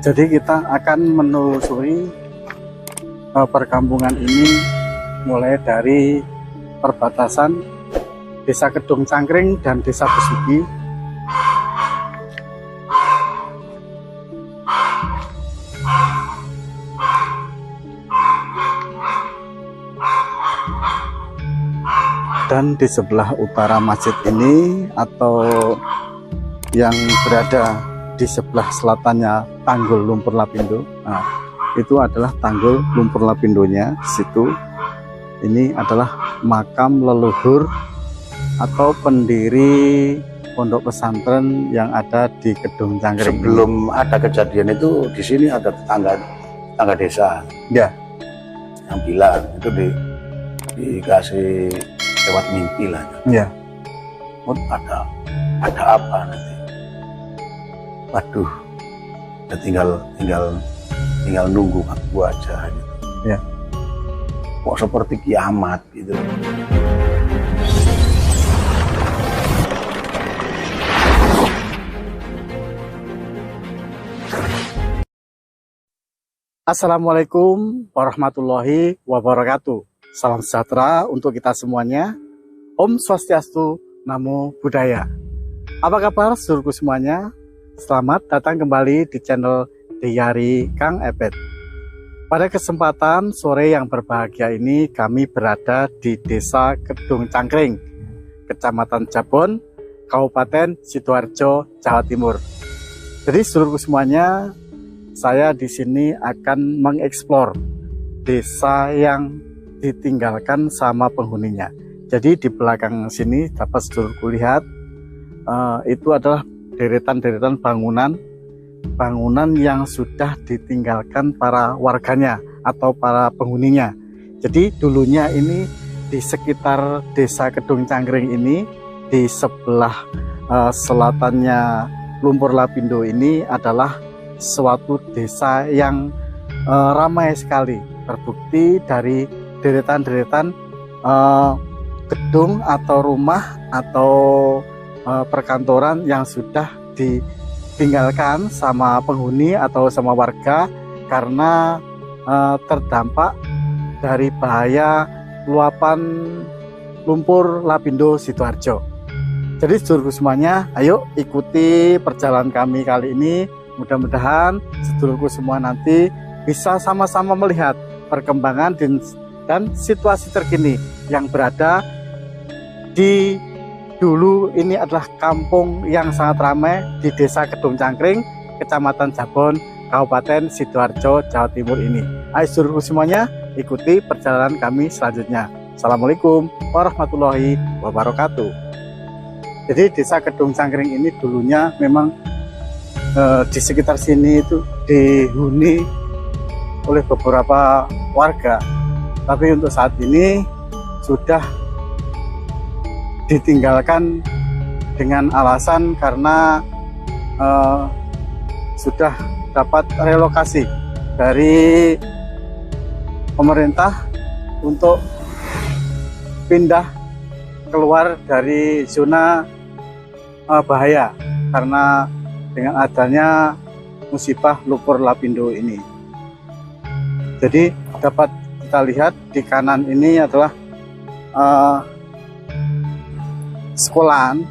Jadi kita akan menelusuri perkampungan ini mulai dari perbatasan Desa Kedung Cangkring dan Desa Besuki. Dan di sebelah utara masjid ini atau yang berada di sebelah selatannya Tanggul Lumpur Lapindo, nah, itu adalah Tanggul Lumpur Lapindonya. Situ ini adalah makam leluhur atau pendiri pondok pesantren yang ada di Kedung Cangkring. Sebelum ada kejadian itu di sini ada tetangga desa ya yang bilang itu dikasih lewat mimpi lah ya. Oh, ada apa nanti, waduh, ya tinggal nunggu waktu aja gitu. Ya, kok seperti kiamat gitu. Assalamualaikum warahmatullahi wabarakatuh. Salam sejahtera untuk kita semuanya. Om Swastiastu, Namo Buddhaya. Apa kabar seluruhku semuanya? Selamat datang kembali di channel Diari Kang Epet. Pada kesempatan sore yang berbahagia ini, kami berada di Desa Kedung Cangkring, Kecamatan Jabon, Kabupaten Sidoarjo, Jawa Timur. Jadi seluruhku semuanya, saya di sini akan mengeksplor desa yang ditinggalkan sama penghuninya. Jadi di belakang sini dapat sedulurku lihat, itu adalah deretan-deretan bangunan yang sudah ditinggalkan para warganya atau para penghuninya. Jadi dulunya ini di sekitar Desa Kedung Cangkring ini, di sebelah selatannya Lumpur Lapindo ini adalah suatu desa yang ramai sekali. Terbukti dari deretan-deretan gedung atau rumah atau perkantoran yang sudah ditinggalkan sama penghuni atau sama warga karena terdampak dari bahaya luapan lumpur Lapindo Sidoarjo. Jadi sedulurku semuanya, ayo ikuti perjalanan kami kali ini. Mudah-mudahan sedulurku semua nanti bisa sama-sama melihat perkembangan dan situasi terkini yang berada di dulu ini adalah kampung yang sangat ramai di Desa Kedung Cangkring, Kecamatan Jabon, Kabupaten Sidoarjo, Jawa Timur ini. Ayo sedulurku semuanya, ikuti perjalanan kami selanjutnya. Assalamualaikum warahmatullahi wabarakatuh. Jadi Desa Kedung Cangkring ini dulunya memang di sekitar sini itu dihuni oleh beberapa warga, tapi untuk saat ini sudah ditinggalkan dengan alasan karena sudah dapat relokasi dari pemerintah untuk pindah keluar dari zona bahaya karena dengan adanya musibah Lumpur Lapindo ini. Jadi dapat kita lihat di kanan ini adalah sekolahan.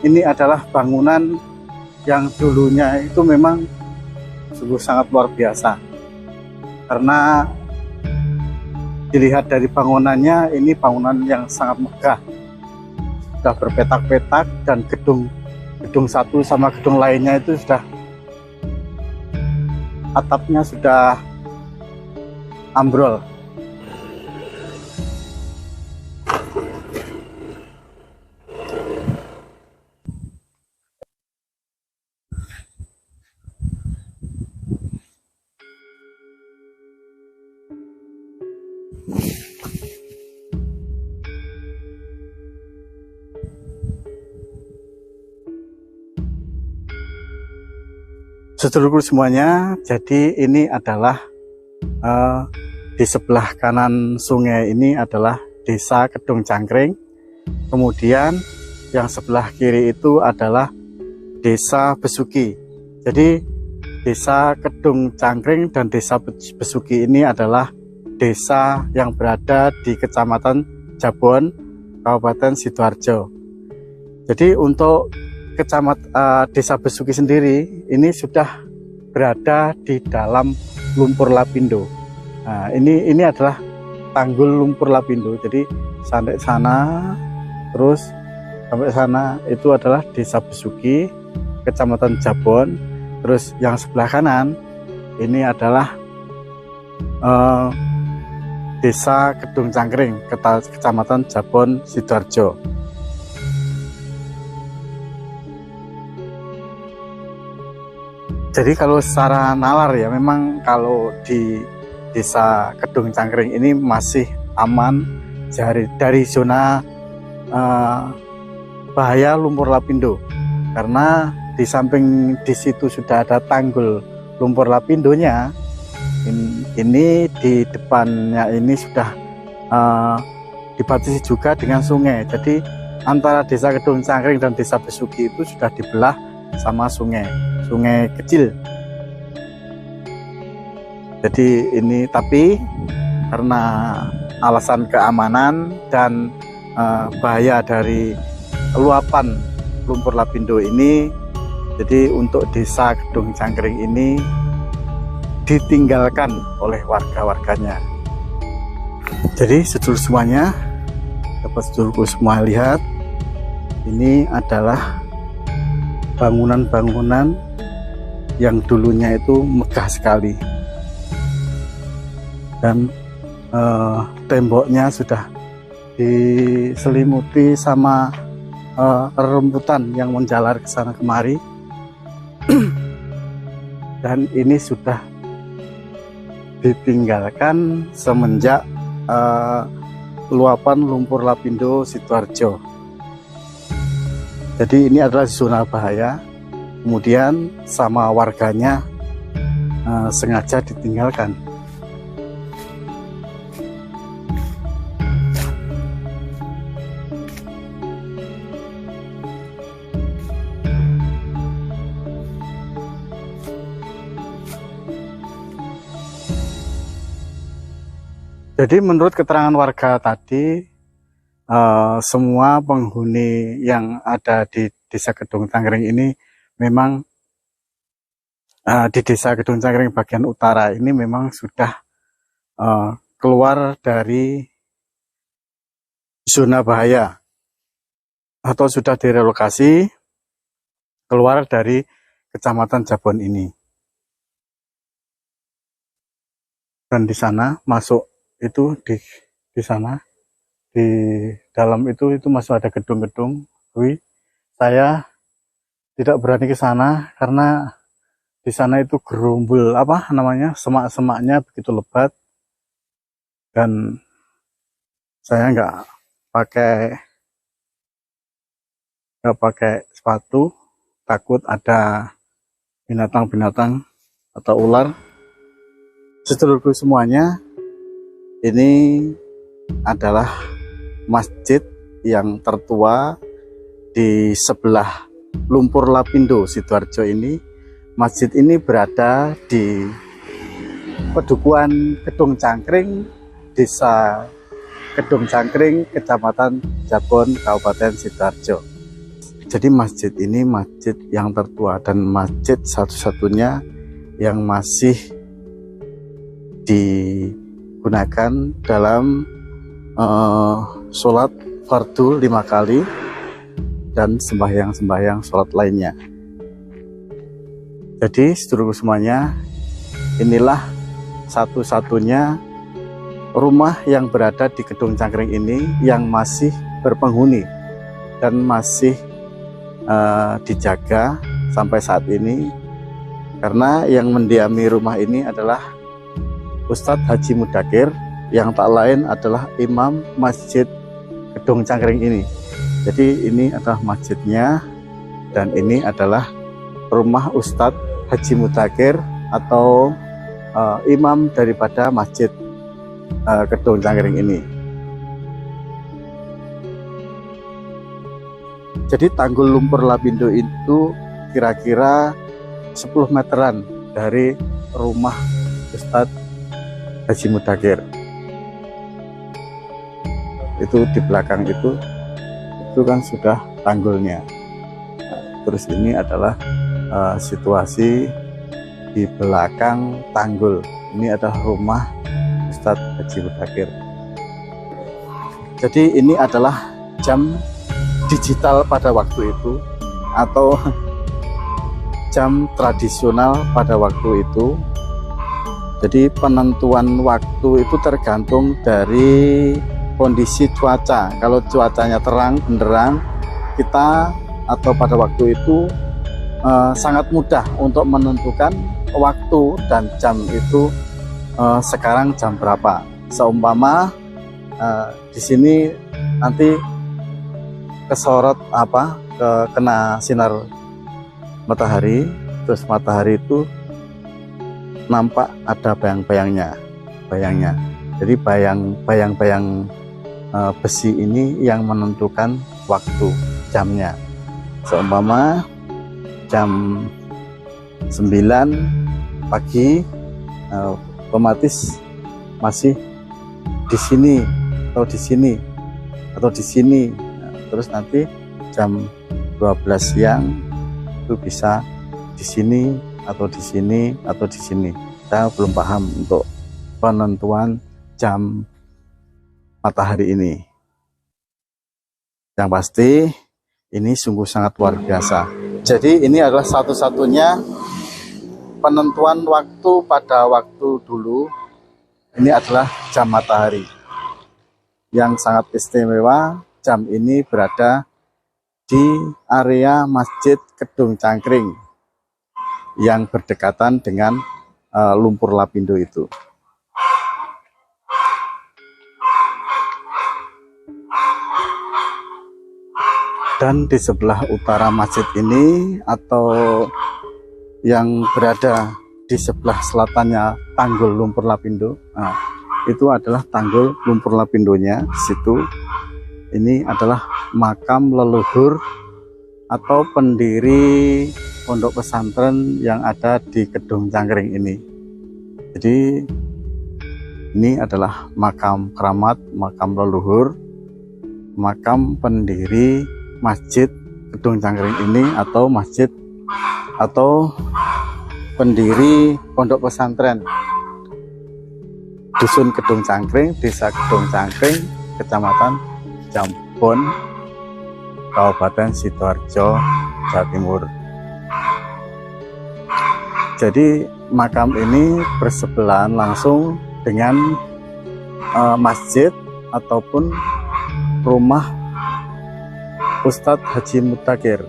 Ini adalah bangunan yang dulunya itu memang sungguh sangat luar biasa. Karena dilihat dari bangunannya, ini bangunan yang sangat megah. Sudah berpetak-petak dan gedung satu sama gedung lainnya itu sudah atapnya sudah ambrol. Sedulurku semuanya, jadi ini adalah di sebelah kanan sungai ini adalah Desa Kedung Cangkring. Kemudian yang sebelah kiri itu adalah Desa Besuki. Jadi Desa Kedung Cangkring dan Desa Besuki ini adalah desa yang berada di Kecamatan Jabon, Kabupaten Sidoarjo. Jadi untuk Desa Besuki sendiri ini sudah berada di dalam lumpur lapindo. Nah, ini adalah tanggul lumpur lapindo. Jadi sampai sana, terus sampai sana itu adalah Desa Besuki, Kecamatan Jabon. Terus yang sebelah kanan ini adalah Desa Kedung Cangkring, Kecamatan Jabon, Sidoarjo. Jadi kalau secara nalar ya, memang kalau di Desa Kedung Cangkring ini masih aman dari zona bahaya lumpur lapindo, karena di samping di situ sudah ada tanggul lumpur lapindonya. Ini di depannya ini sudah dibatasi juga dengan sungai. Jadi antara Desa Kedung Cangkring dan Desa Besuki itu sudah dibelah sama sungai kecil. Jadi ini, tapi karena alasan keamanan dan bahaya dari luapan lumpur lapindo ini, jadi untuk Desa Kedung Cangkring ini ditinggalkan oleh warga-warganya. Jadi sedulur semuanya, dapat sedulurku semua lihat, ini adalah bangunan-bangunan yang dulunya itu megah sekali, dan temboknya sudah diselimuti sama rerumputan yang menjalar ke sana kemari. Dan ini sudah ditinggalkan semenjak luapan lumpur lapindo Sidoarjo. Jadi ini adalah zona bahaya, kemudian sama warganya sengaja ditinggalkan. Jadi menurut keterangan warga tadi, semua penghuni yang ada di Desa Kedung Cangkring ini memang di Desa Kedung Cangkring bagian utara ini memang sudah keluar dari zona bahaya atau sudah direlokasi keluar dari Kecamatan Jabon ini. Dan di sana masuk itu di sana di dalam itu masih ada gedung-gedung. Saya tidak berani ke sana karena di sana itu gerumbul semak-semaknya begitu lebat, dan saya nggak pakai sepatu, takut ada binatang-binatang atau ular. Sedulurku semuanya, ini adalah masjid yang tertua di sebelah lumpur lapindo Sidoarjo ini. Masjid ini berada di Pedukuhan Kedung Cangkring, Desa Kedung Cangkring, Kecamatan Jabon, Kabupaten Sidoarjo. Jadi masjid ini masjid yang tertua dan masjid satu-satunya yang masih digunakan dalam sholat fardu 5 kali dan sembahyang sholat lainnya. Jadi sedulurku semuanya, inilah satu-satunya rumah yang berada di Kedung Cangkring ini yang masih berpenghuni dan masih dijaga sampai saat ini, karena yang mendiami rumah ini adalah Ustadz Haji Mudakir, yang tak lain adalah Imam Masjid Kedung Cangkring ini. Jadi ini adalah masjidnya, dan ini adalah rumah Ustadz Haji Mudakir atau imam daripada Masjid Kedung Cangkring ini. Jadi tanggul lumpur lapindo itu kira-kira 10 meteran dari rumah Ustadz Haji Mudakir. Itu di belakang itu kan sudah tanggulnya. Nah, terus ini adalah situasi di belakang tanggul. Ini adalah rumah Ustadz Haji Mudakir. Jadi ini adalah jam digital pada waktu itu, atau jam tradisional pada waktu itu. Jadi penentuan waktu itu tergantung dari kondisi cuaca. Kalau cuacanya terang benderang, kita atau pada waktu itu sangat mudah untuk menentukan waktu dan jam itu sekarang jam berapa. Seumpama di sini nanti kesorot kena sinar matahari, terus matahari itu nampak ada bayangnya. Jadi bayang-bayang besi ini yang menentukan waktu jamnya. Seumpama jam 9 pagi, otomatis masih di sini atau di sini atau di sini. Terus nanti jam 12 siang itu bisa di sini atau di sini atau di sini. Saya belum paham untuk penentuan jam matahari ini. Yang pasti ini sungguh sangat luar biasa. Jadi ini adalah satu-satunya penentuan waktu pada waktu dulu. Ini adalah jam matahari. Yang sangat istimewa, jam ini berada di area Masjid Kedung Cangkring yang berdekatan dengan Lumpur Lapindo itu. Dan di sebelah utara masjid ini, atau yang berada di sebelah selatannya Tanggul Lumpur Lapindo, itu adalah Tanggul Lumpur Lapindonya. Di situ ini adalah makam leluhur atau pendiri pondok pesantren yang ada di Kedung Cangkring ini. Jadi ini adalah makam keramat, makam leluhur, makam pendiri Masjid Kedung Cangkring ini, atau masjid atau pendiri pondok pesantren Dusun Kedung Cangkring, Desa Kedung Cangkring, Kecamatan Jambon, Kabupaten Sidoarjo, Jawa Timur. Jadi makam ini bersebelahan langsung dengan masjid ataupun rumah Ustadz Haji Mudakir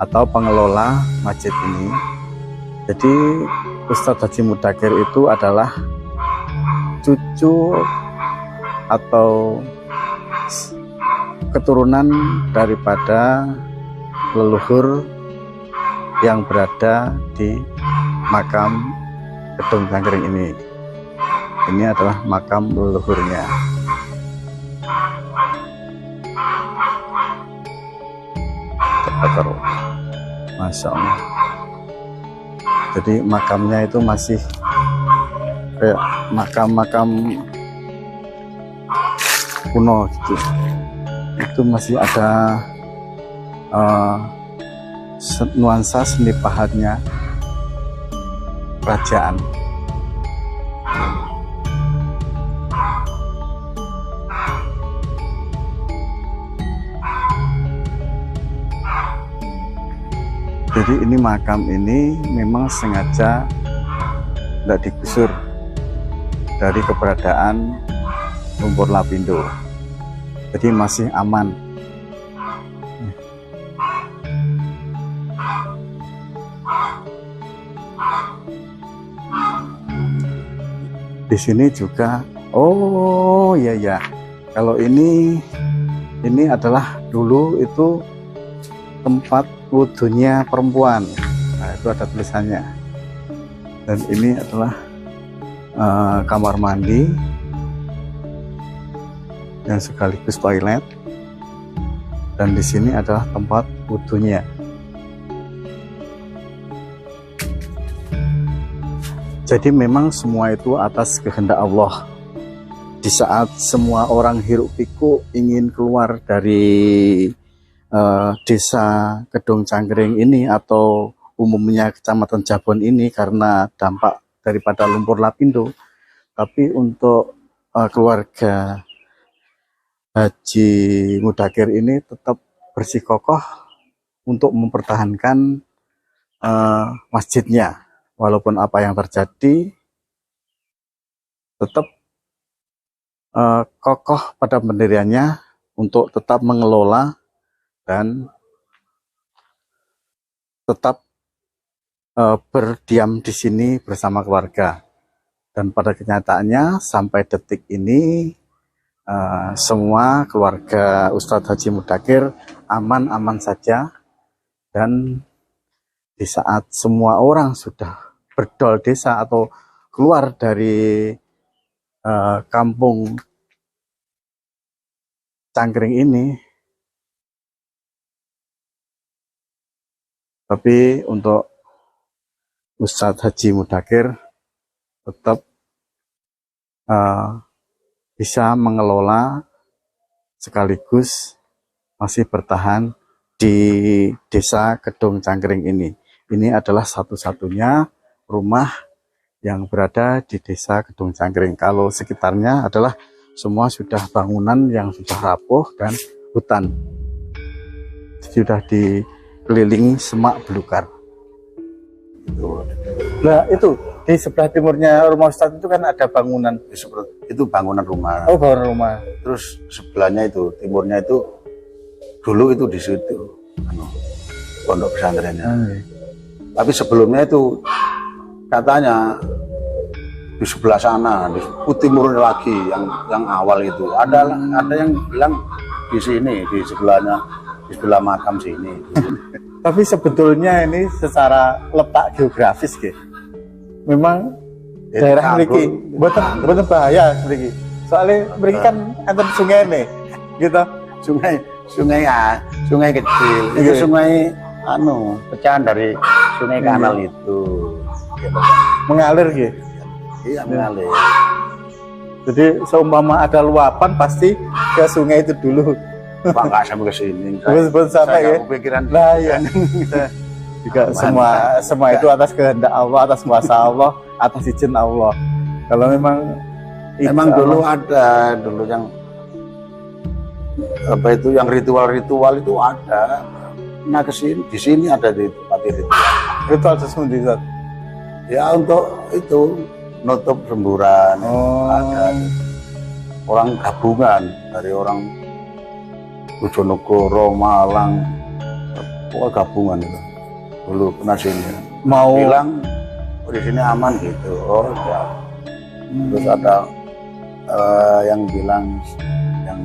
atau pengelola masjid ini. Jadi Ustadz Haji Mudakir itu adalah cucu atau keturunan daripada leluhur yang berada di makam Kedung Cangkring ini. Ini adalah makam leluhurnya. Masya Allah. Jadi makamnya itu masih kayak makam-makam kuno gitu. Itu masih ada nuansa seni pahatnya kerajaan. Jadi ini makam ini memang sengaja tidak digusur dari keberadaan Lumpur Lapindo. Jadi masih aman. Di sini juga, oh iya ya, kalau ini adalah dulu itu tempat wudhunya perempuan. Nah, itu ada tulisannya. Dan ini adalah kamar mandi yang sekaligus toilet. Dan di sini adalah tempat wudhunya. Jadi memang semua itu atas kehendak Allah. Di saat semua orang hiruk pikuk ingin keluar dari desa Kedung Cangkring ini atau umumnya Kecamatan Jabon ini karena dampak daripada lumpur lapindo, tapi untuk keluarga Haji Mudakir ini tetap bersikokoh untuk mempertahankan masjidnya. Walaupun apa yang terjadi, tetap kokoh pada pendiriannya untuk tetap mengelola dan tetap berdiam di sini bersama keluarga. Dan pada kenyataannya sampai detik ini semua keluarga Ustadz Haji Mudakir aman-aman saja. Dan di saat semua orang sudah berdol desa atau keluar dari kampung Cangkring ini, tapi untuk Ustadz Haji Mudakir tetap bisa mengelola sekaligus masih bertahan di desa Kedung Cangkring ini. Ini adalah satu-satunya rumah yang berada di desa Kedung Cangkring. Kalau sekitarnya adalah semua sudah bangunan yang sudah rapuh dan hutan. Sudah dikelilingi semak belukar. Nah itu di sebelah timurnya rumah Ustadz itu kan ada bangunan. Itu bangunan rumah. Oh, bangunan rumah. Terus sebelahnya itu, timurnya itu dulu itu di situ pondok pesantrennya. Tapi sebelumnya itu katanya di sebelah sana, di timur lagi yang awal itu ada yang bilang di sini, di sebelahnya, di sebelah makam sini. Tapi sebetulnya ini secara letak geografis gitu, memang daerah mriki mboten bahaya mriki. Soalnya mriki kan enten sungai nih, gitu. Sungai kecil. Itu sungai pecahan dari sungai kanal itu. Mengalir gitu. Iya, mengalir. Jadi seumpama ada luapan pasti ke sungai itu dulu. Pak nggak sampai ke sini. Betul sampai ya. Kepikiran. Nah ya. Juga semua itu atas kehendak Allah, atas kuasa Allah, atas izin Allah. Kalau memang dulu ada yang apa itu yang ritual itu ada. Nah di sini ada di tempat ritual. Ritual sesuatu ya untuk itu nutup semburan. Ada orang gabungan dari orang Bojonegoro, Malang, gabungan itu dulu pernah sini mau bilang di sini aman gitu. Ya. Terus ada yang bilang yang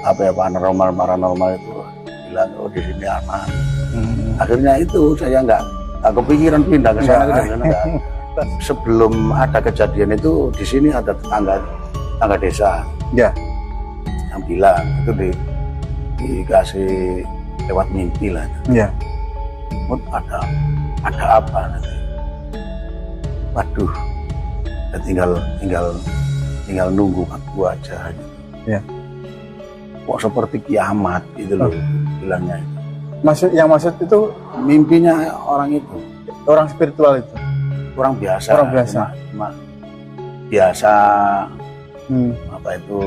apa ya paranormal itu bilang di sini aman. Akhirnya itu saya nggak kepikiran pindah ke sana. Sebelum ada kejadian itu di sini ada tetangga desa yang bilang itu dikasih lewat mimpi lah. Ada apa nanti? Waduh, ya tinggal nunggu waktu aja gitu. Kok seperti kiamat gitu loh bilangnya itu. Maksud itu mimpinya orang itu, orang spiritual itu, orang biasa. Cuma biasa apa itu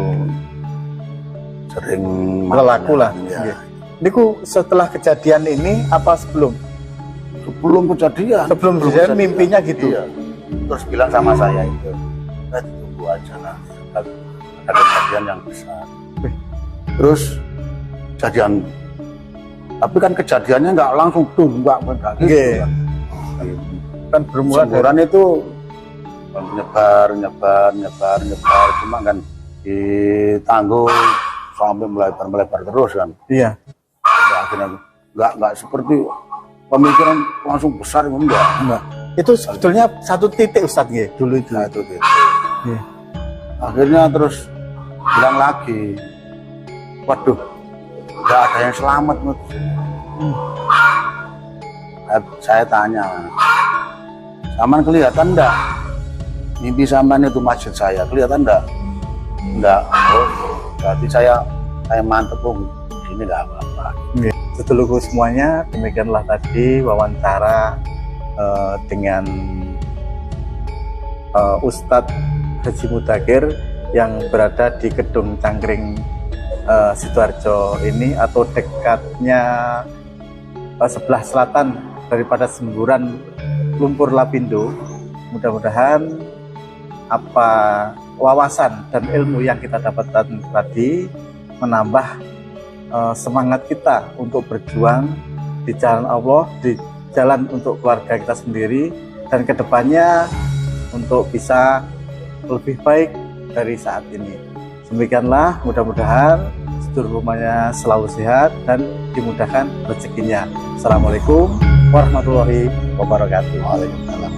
sering berlaku lah. Niku setelah kejadian ini apa sebelum? Sebelum kejadian. Sebelum kejadian mimpinya gitu. Iya. Terus bilang sama saya itu, kita tunggu aja nanti ada kejadian yang besar. Terus kejadian, tapi kan kejadiannya nggak langsung nggak gitu kan bermula dari itu nyebar, cuma kan ditangguh sampai melebar terus kan. Iya. Akhirnya nggak seperti pemikiran langsung besar enggak. Itu sebetulnya satu titik Ustadz dulu itu. Satu titik. Iya. Akhirnya terus bilang lagi, waduh, nggak ada yang selamat Saya tanya Saman kelihatan enggak? Mimpi saman itu masjid saya, kelihatan enggak? Enggak. Oh, berarti saya mantep, oh, ini enggak apa-apa. Sedulurku semuanya, demikianlah tadi wawancara dengan Ustadz Haji Mudakir yang berada di Gedung Cangkring Sidoarjo ini, atau dekatnya sebelah selatan daripada semburan lumpur Lapindo. Mudah-mudahan apa wawasan dan ilmu yang kita dapatkan tadi menambah semangat kita untuk berjuang di jalan Allah, di jalan untuk keluarga kita sendiri, dan kedepannya untuk bisa lebih baik dari saat ini. Demikianlah, mudah-mudahan sedulur rumahnya selalu sehat dan dimudahkan rezekinya. Assalamualaikum warahmatullahi wabarakatuh. Waalaikumsalam.